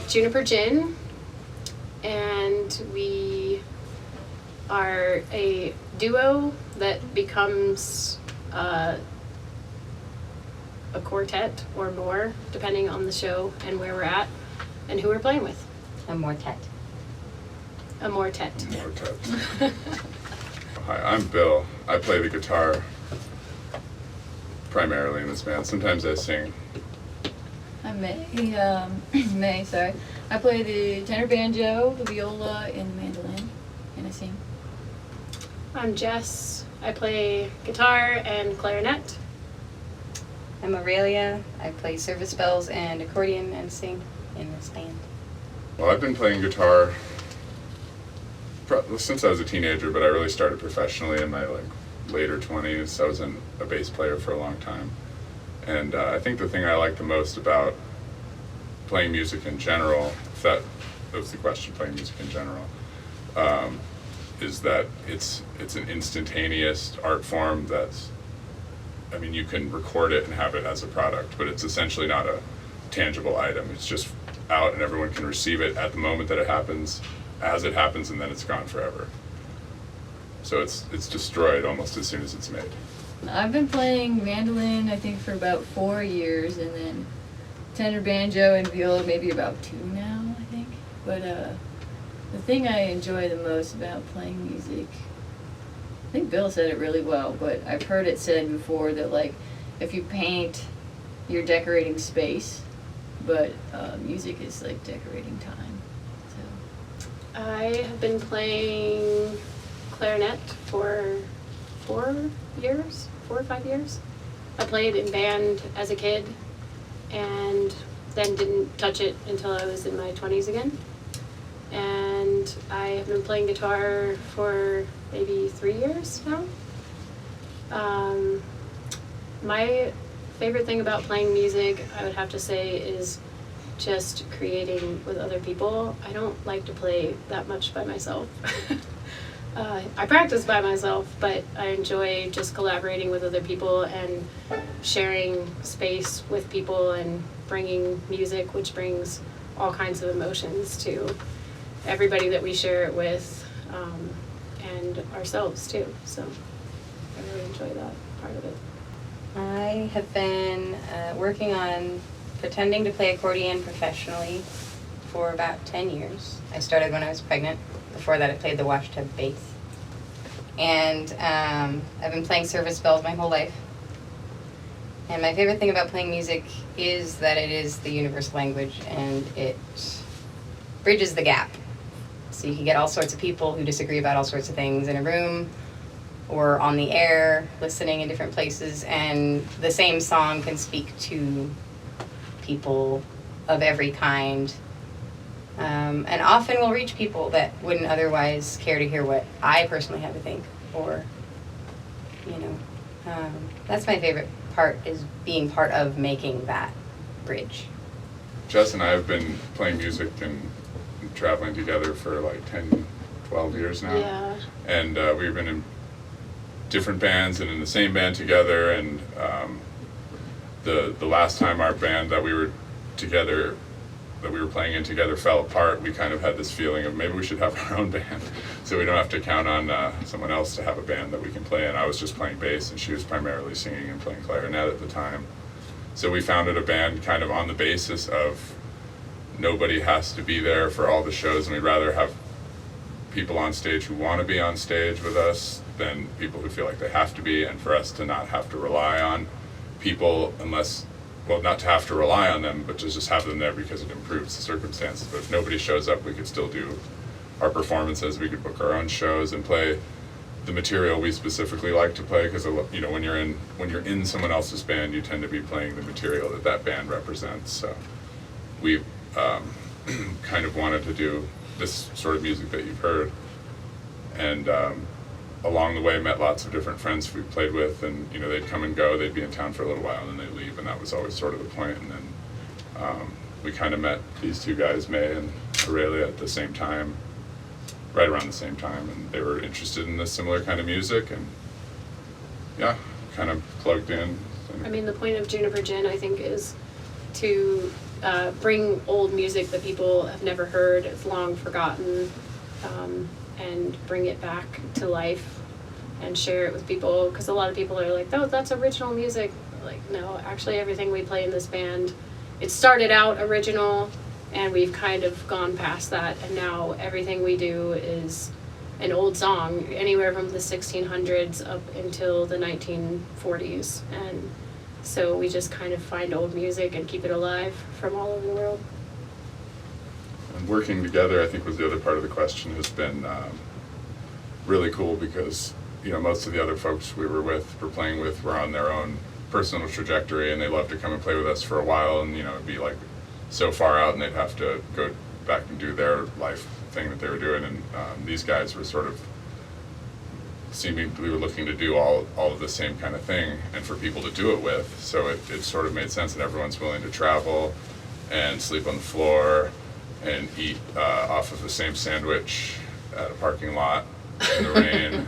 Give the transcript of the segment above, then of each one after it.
Juniper Djinn, and we are a duo that becomes a quartet or more, depending on the show and where we're at and who we're playing with. A mortet. A mortet. Mortet. Hi, I'm Bill. I play the guitar primarily in this band. Sometimes I sing. I'm May, sorry. I play the tenor banjo, the viola, and the mandolin, and I sing. I'm Jess. I play guitar and clarinet. I'm Aurelia. I play service bells and accordion and sing in this band. Well, I've been playing guitar since I was a teenager, but I really started professionally in my later 20s. I was a bass player for a long time. And I think the thing I like the most about playing music in general, if that was the question, playing music in general, is that it's an instantaneous art form that's, I mean, you can record it and have it as a product, but it's essentially not a tangible item. It's just out and everyone can receive it at the moment that it happens, as it happens, and then it's gone forever. So it's destroyed almost as soon as it's made. I've been playing mandolin, I think, for about 4 years, and then tenor banjo and viola maybe about 2 now, I think. But the thing I enjoy the most about playing music, I think Bill said it really well, but I've heard it said before that, like, if you paint, you're decorating space, but music is like decorating time. So I have been playing clarinet for 4 or 5 years. I played in band as a kid and then didn't touch it until I was in my 20s again. And I have been playing guitar for maybe 3 years now. My favorite thing about playing music, I would have to say, is just creating with other people. I don't like to play that much by myself. I practice by myself, but I enjoy just collaborating with other people and sharing space with people and bringing music, which brings all kinds of emotions to everybody that we share it with, and ourselves too. So I really enjoy that part of it. I have been working on pretending to play accordion professionally for about 10 years. I started when I was pregnant. Before that, I played the washtub bass. And I've been playing service bells my whole life. And my favorite thing about playing music is that it is the universal language and it bridges the gap. So you can get all sorts of people who disagree about all sorts of things in a room or on the air, listening in different places, and the same song can speak to people of every kind. And often will reach people that wouldn't otherwise care to hear what I personally have to think, or, that's my favorite part, is being part of making that bridge. Jess and I have been playing music and traveling together for like 10, 12 years now. Yeah. And we've been in different bands and in the same band together, and the last time our band that we were together, that we were playing in together, fell apart, we kind of had this feeling of maybe we should have our own band so we don't have to count on someone else to have a band that we can play in. I was just playing bass and she was primarily singing and playing clarinet at the time. So we founded a band kind of on the basis of nobody has to be there for all the shows, and we'd rather have people on stage who want to be on stage with us than people who feel like they have to be, and for us to not have to rely on people not to have to rely on them, but to just have them there because it improves the circumstances. But if nobody shows up, we could still do our performances, we could book our own shows and play the material we specifically like to play, because when you're in someone else's band, you tend to be playing the material that band represents. So we kind of wanted to do this sort of music that you've heard, and along the way met lots of different friends we played with, and they'd come and go, they'd be in town for a little while and then they'd leave, and that was always sort of the point. And then we kind of met these two guys, May and Aurelia, at the same time, right around the same time, and they were interested in this similar kind of music, and kind of plugged in. I mean, the point of Juniper Djinn, I think, is to bring old music that people have never heard, it's long forgotten, and bring it back to life and share it with people, because a lot of people are like, oh, that's original music. Like, no, actually everything we play in this band, it started out original and we've kind of gone past that, and now everything we do is an old song, anywhere from the 1600s up until the 1940s. And so we just kind of find old music and keep it alive from all over the world. And working together, I think, was the other part of the question, has been really cool, because most of the other folks we were playing with were on their own personal trajectory, and they loved to come and play with us for a while, and it'd be like so far out and they'd have to go back and do their life thing that they were doing, and these guys were sort of we were looking to do all of the same kind of thing and for people to do it with, so it sort of made sense that everyone's willing to travel and sleep on the floor and eat off of the same sandwich at a parking lot in the rain,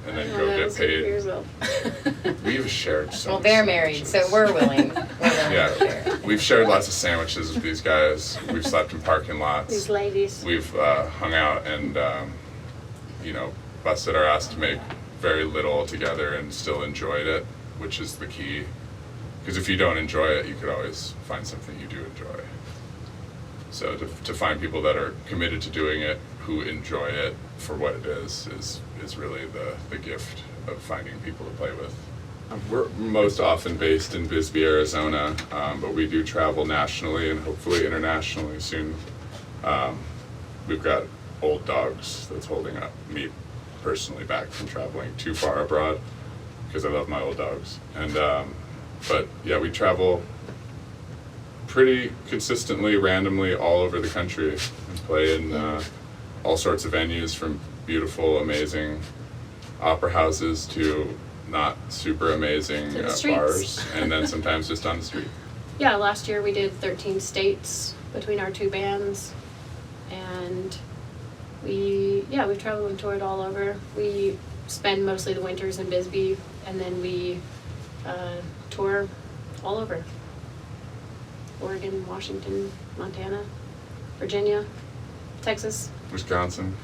and then go get paid. We've shared so Well, much they're married, sandwiches. so we're willing. Yeah, to share. we've shared lots of sandwiches with these guys. We've slept in parking lots. These ladies. We've hung out and busted our ass to make very little together and still enjoyed it, which is the key. Because if you don't enjoy it, you could always find something you do enjoy. So to find people that are committed to doing it, who enjoy it for what it is really the gift of finding people to play with. We're most often based in Bisbee, Arizona, but we do travel nationally and hopefully internationally soon. We've got old dogs that's holding up me personally back from traveling too far abroad, because I love my old dogs. And but yeah, we travel pretty consistently, randomly all over the country and play in all sorts of venues, from beautiful, amazing opera houses to not super amazing To the streets. bars, and then sometimes just on the street. Yeah, last year we did 13 states between our two bands, and we've traveled and toured all over. We spend mostly the winters in Bisbee, and then we tour all over. Oregon, Washington, Montana, Virginia, Texas, Wisconsin,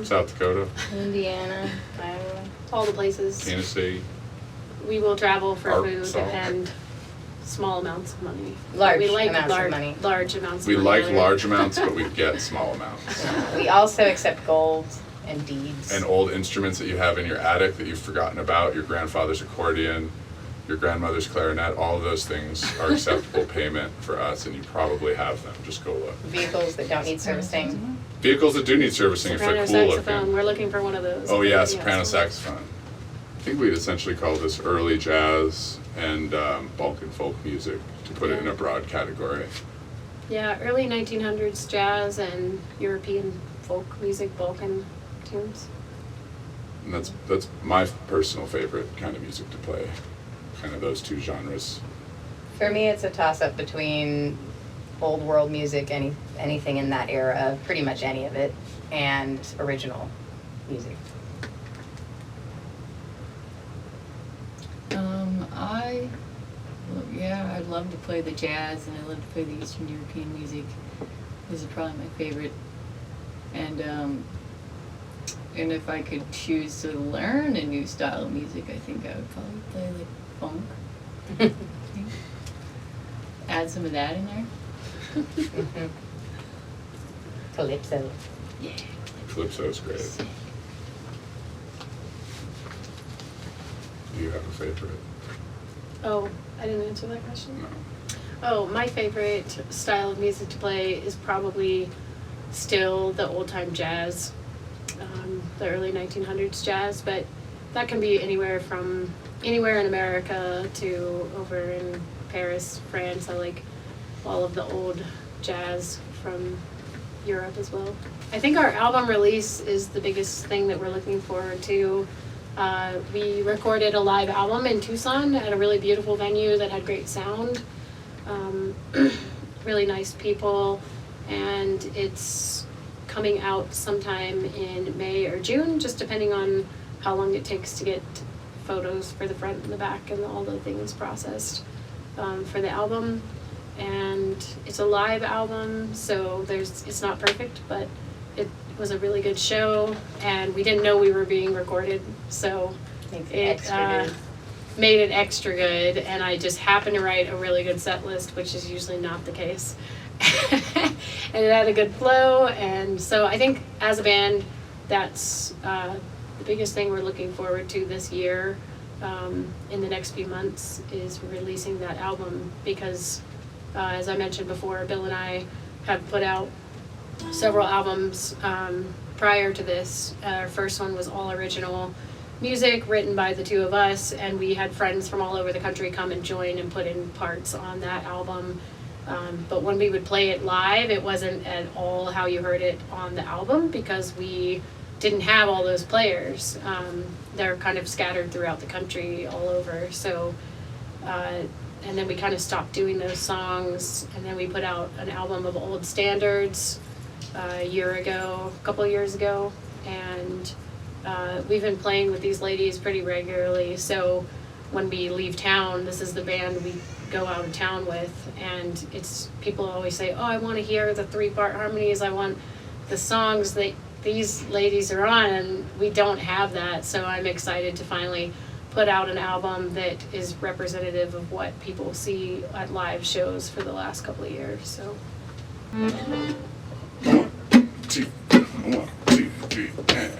South Dakota, Indiana, Iowa. all the places. Tennessee. We will travel for Arkansas. food and small amounts of money. Large We like amounts of money. Large amounts We of money. like large amounts, but we get small amounts. We also accept gold and deeds. And old instruments that you have in your attic that you've forgotten about, your grandfather's accordion, your grandmother's clarinet, all of those things are acceptable payment for us, and you probably have them. Just go look. Vehicles that don't need servicing. Vehicles that do need servicing if Soprano they're cool saxophone. looking. We're looking for one of those. Oh yeah, soprano saxophone. I think we'd essentially call this early jazz and Balkan folk music, to put it in a broad category. Yeah, early 1900s jazz and European folk music, Balkan tunes. And that's my personal favorite kind of music to play, kind of those two genres. For me, it's a toss-up between old world music, anything in that era, pretty much any of it, and original music. I'd love to play the jazz, and I love to play the Eastern European music. This is probably my favorite. And if I could choose to learn a new style of music, I think I would probably play like funk. Add some of that in there. Calypso. Yeah. Calypso's great. Do you have a favorite? Oh, I didn't answer that question. No. Oh, my favorite style of music to play is probably still the old-time jazz, the early 1900s jazz, but that can be anywhere in America to over in Paris, France. I like all of the old jazz from Europe as well. I think our album release is the biggest thing that we're looking forward to. We recorded a live album in Tucson at a really beautiful venue that had great sound, really nice people, and it's coming out sometime in May or June, just depending on how long it takes to get photos for the front and the back and all the things processed for the album. and it's a live album, so it's not perfect, but it was a really good show, and we didn't know we were being recorded, so Makes it it extra good. made it extra good, and I just happened to write a really good set list, which is usually not the case. And it had a good flow, and so I think as a band, that's the biggest thing we're looking forward to this year, in the next few months, is releasing that album, because as I mentioned before, Bill and I have put out several albums prior to this. Our first one was all original music written by the two of us, and we had friends from all over the country come and join and put in parts on that album. But when we would play it live, it wasn't at all how you heard it on the album, because we didn't have all those players. They're kind of scattered throughout the country all over. So, and then we kind of stopped doing those songs, and then we put out an album of old standards a couple of years ago, and we've been playing with these ladies pretty regularly. So when we leave town, this is the band we go out of town with, and it's, people always say, oh, I want to hear the 3-part harmonies, I want the songs that these ladies are on, and we don't have that. So I'm excited to finally put out an album that is representative of what people see at live shows for the last couple of years. So 1, 2, 1, 2, 3, and.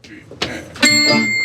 2, 3.